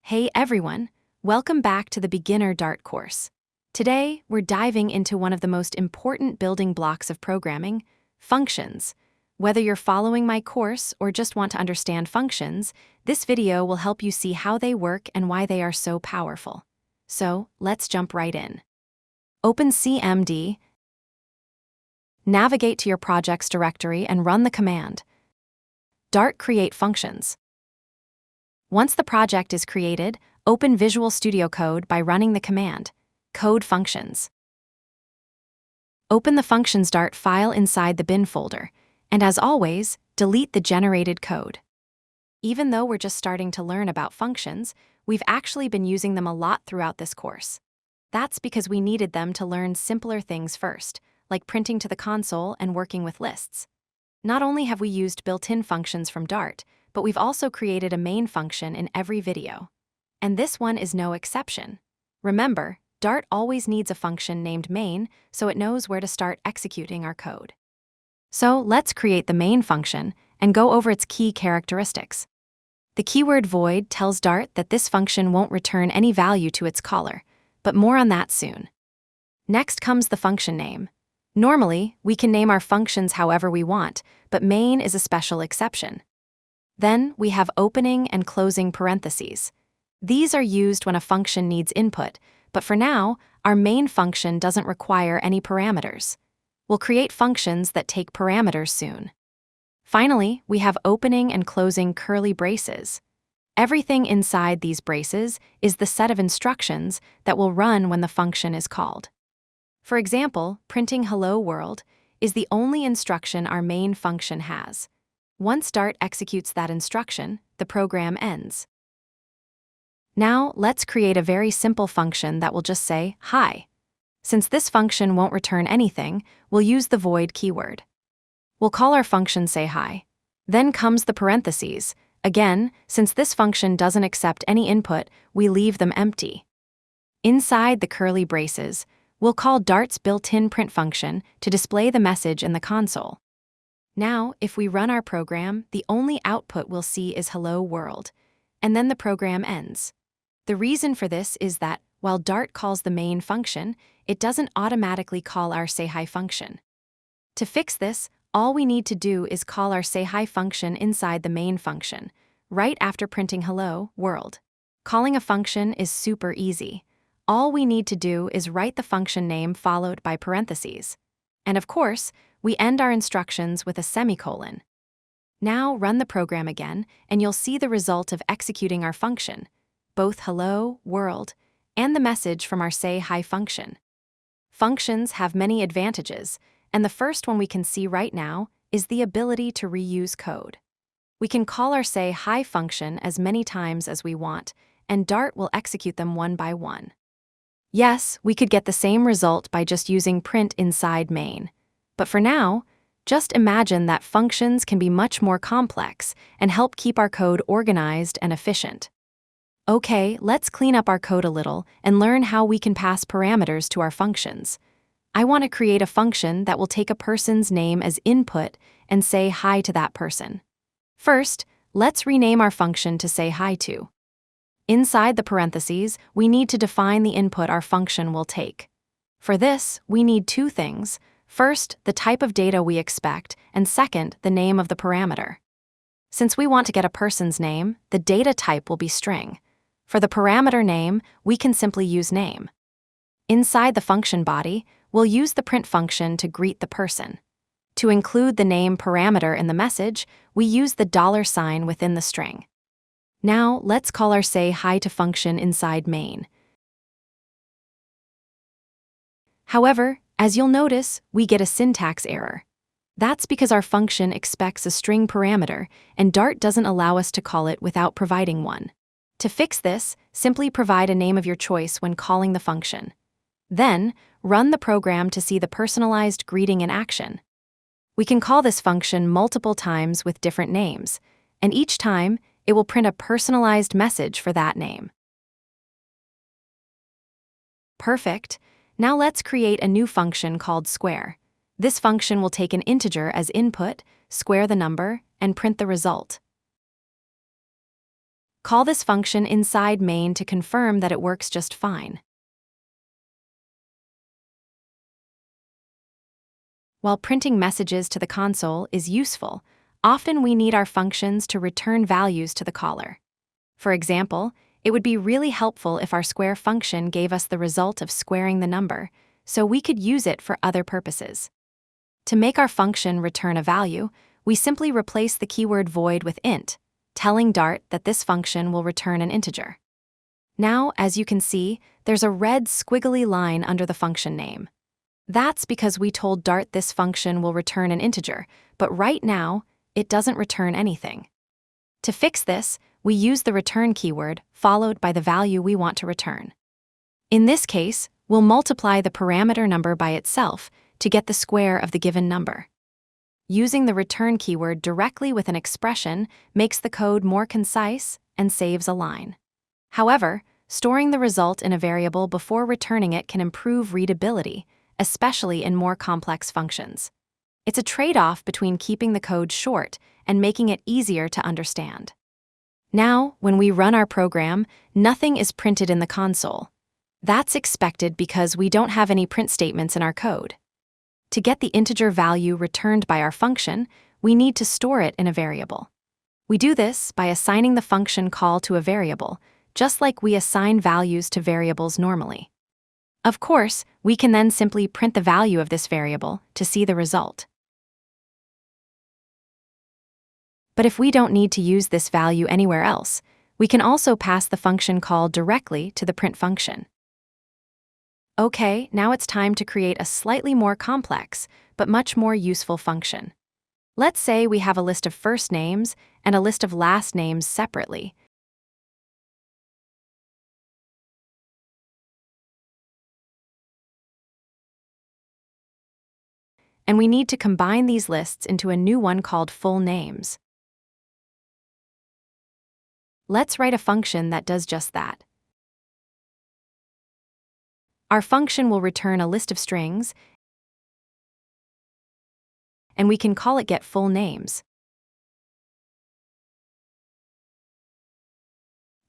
Hey everyone, welcome back to the Beginner Dart course. Today, we're diving into one of the most important building blocks of programming, functions. Whether you're following my course or just want to understand functions, this video will help you see how they work and why they are so powerful. So, let's jump right in. Open CMD, navigate to your project's directory and run the command Dart create functions. Once the project is created, open Visual Studio Code by running the command code functions. Open the functions Dart file inside the bin folder, and as always, delete the generated code. Even though we're just starting to learn about functions, we've actually been using them a lot throughout this course. That's because we needed them to learn simpler things first, like printing to the console and working with lists. Not only have we used built-in functions from Dart, but we've also created a main function in every video. And this one is no exception. Remember, Dart always needs a function named main so it knows where to start executing our code. So let's create the main function and go over its key characteristics. The keyword void tells Dart that this function won't return any value to its caller, but more on that soon. Next comes the function name. Normally, we can name our functions however we want, but main is a special exception. Then we have opening and closing parentheses. These are used when a function needs input, but for now, our main function doesn't require any parameters. We'll create functions that take parameters soon. Finally, we have opening and closing curly braces. Everything inside these braces is the set of instructions that will run when the function is called. For example, printing hello world is the only instruction our main function has. Once Dart executes that instruction, the program ends. Now, let's create a very simple function that will just say, hi. Since this function won't return anything, we'll use the void keyword. We'll call our function say hi. Then comes the parentheses. Again, since this function doesn't accept any input, we leave them empty. Inside the curly braces, we'll call Dart's built-in print function to display the message in the console. Now, if we run our program, the only output we'll see is hello world, and then the program ends. The reason for this is that, while Dart calls the main function, it doesn't automatically call our say hi function. To fix this, all we need to do is call our say hi function inside the main function, right after printing hello world. Calling a function is super easy. All we need to do is write the function name followed by parentheses. And of course, we end our instructions with a semicolon. Now run the program again, and you'll see the result of executing our function, both hello world and the message from our say hi function. Functions have many advantages, and the first one we can see right now is the ability to reuse code. We can call our say hi function as many times as we want, and Dart will execute them one by one. Yes, we could get the same result by just using print inside main. But for now, just imagine that functions can be much more complex and help keep our code organized and efficient. Okay, let's clean up our code a little and learn how we can pass parameters to our functions. I want to create a function that will take a person's name as input and say hi to that person. First, let's rename our function to say hi to. Inside the parentheses, we need to define the input our function will take. For this, we need two things. First, the type of data we expect, and second, the name of the parameter. Since we want to get a person's name, the data type will be string. For the parameter name, we can simply use name. Inside the function body, we'll use the print function to greet the person. To include the name parameter in the message, we use the $sign within the string. Now, let's call our say hi to function inside main. However, as you'll notice, we get a syntax error. That's because our function expects a string parameter, and Dart doesn't allow us to call it without providing one. To fix this, simply provide a name of your choice when calling the function. Then, run the program to see the personalized greeting in action. We can call this function multiple times with different names, and each time, it will print a personalized message for that name. Perfect. Now let's create a new function called square. This function will take an integer as input, square the number, and print the result. Call this function inside main to confirm that it works just fine. While printing messages to the console is useful, often we need our functions to return values to the caller. For example, it would be really helpful if our square function gave us the result of squaring the number, so we could use it for other purposes. To make our function return a value, we simply replace the keyword void with int, telling Dart that this function will return an integer. Now, as you can see, there's a red squiggly line under the function name. That's because we told Dart this function will return an integer, but right now, it doesn't return anything. To fix this, we use the return keyword followed by the value we want to return. In this case, we'll multiply the parameter number by itself to get the square of the given number. Using the return keyword directly with an expression makes the code more concise and saves a line. However, storing the result in a variable before returning it can improve readability, especially in more complex functions. It's a trade-off between keeping the code short and making it easier to understand. Now, when we run our program, nothing is printed in the console. That's expected because we don't have any print statements in our code. To get the integer value returned by our function, we need to store it in a variable. We do this by assigning the function call to a variable, just like we assign values to variables normally. Of course, we can then simply print the value of this variable to see the result. But if we don't need to use this value anywhere else, we can also pass the function call directly to the print function. Okay, now it's time to create a slightly more complex, but much more useful function. Let's say we have a list of first names and a list of last names separately. And we need to combine these lists into a new one called full names. Let's write a function that does just that. Our function will return a list of strings, and we can call it getFullNames.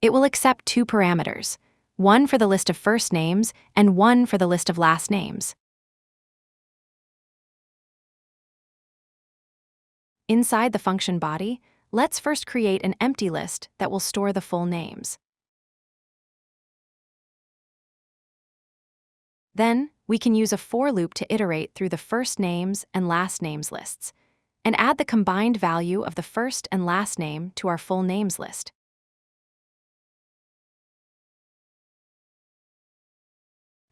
It will accept two parameters, one for the list of first names and one for the list of last names. Inside the function body, let's first create an empty list that will store the full names. Then, we can use a for loop to iterate through the first names and last names lists, and add the combined value of the first and last name to our full names list.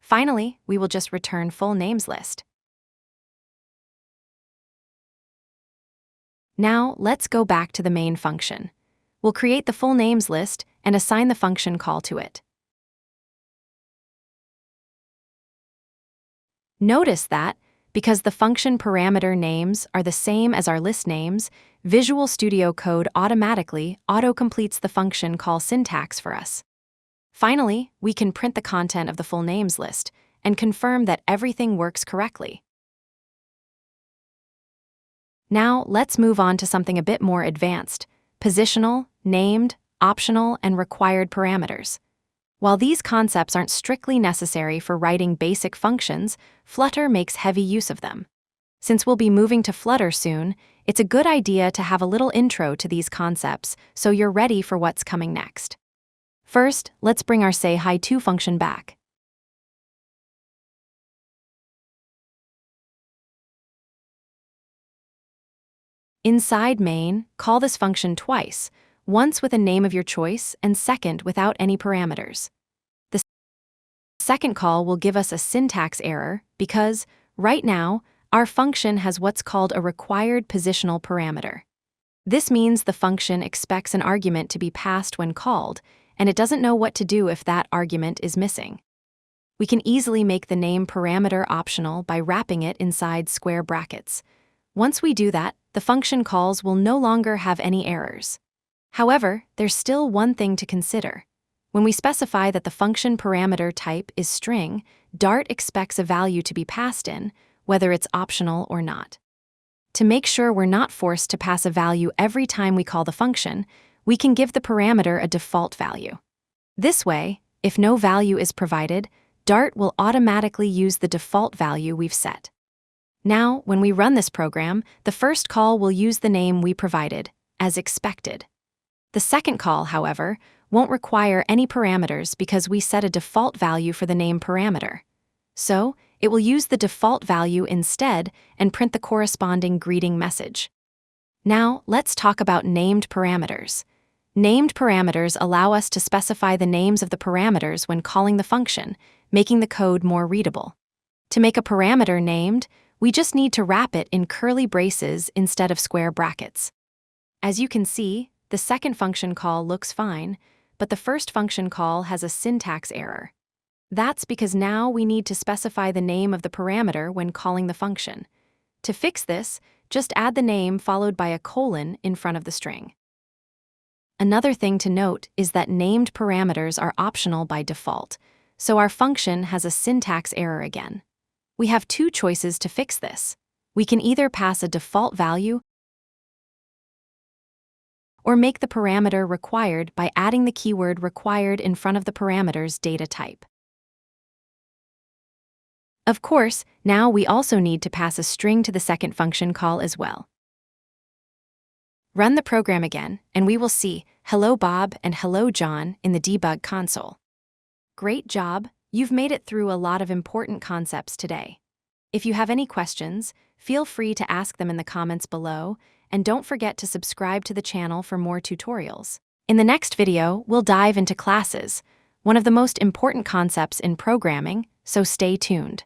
Finally, we will just return full names list. Now, let's go back to the main function. We'll create the full names list and assign the function call to it. Notice that, because the function parameter names are the same as our list names, Visual Studio Code automatically auto-completes the function call syntax for us. Finally, we can print the content of the full names list and confirm that everything works correctly. Now, let's move on to something a bit more advanced: positional, named, optional, and required parameters. While these concepts aren't strictly necessary for writing basic functions, Flutter makes heavy use of them. Since we'll be moving to Flutter soon, it's a good idea to have a little intro to these concepts so you're ready for what's coming next. First, let's bring our sayHi2 function back. Inside main, call this function twice, once with a name of your choice and second without any parameters. The second call will give us a syntax error because, right now, our function has what's called a required positional parameter. This means the function expects an argument to be passed when called, and it doesn't know what to do if that argument is missing. We can easily make the name parameter optional by wrapping it inside square brackets. Once we do that, the function calls will no longer have any errors. However, there's still one thing to consider. When we specify that the function parameter type is string, Dart expects a value to be passed in, whether it's optional or not. To make sure we're not forced to pass a value every time we call the function, we can give the parameter a default value. This way, if no value is provided, Dart will automatically use the default value we've set. Now, when we run this program, the first call will use the name we provided, as expected. The second call, however, won't require any parameters because we set a default value for the name parameter. So, it will use the default value instead and print the corresponding greeting message. Now, let's talk about named parameters. Named parameters allow us to specify the names of the parameters when calling the function, making the code more readable. To make a parameter named, we just need to wrap it in curly braces instead of square brackets. As you can see, the second function call looks fine, but the first function call has a syntax error. That's because now we need to specify the name of the parameter when calling the function. To fix this, just add the name followed by a colon in front of the string. Another thing to note is that named parameters are optional by default, so our function has a syntax error again. We have two choices to fix this. We can either pass a default value or make the parameter required by adding the keyword required in front of the parameter's data type. Of course, now we also need to pass a string to the second function call as well. Run the program again, and we will see "Hello Bob" and "Hello John" in the debug console. Great job! You've made it through a lot of important concepts today. If you have any questions, feel free to ask them in the comments below, and don't forget to subscribe to the channel for more tutorials. In the next video, we'll dive into classes, one of the most important concepts in programming, so stay tuned.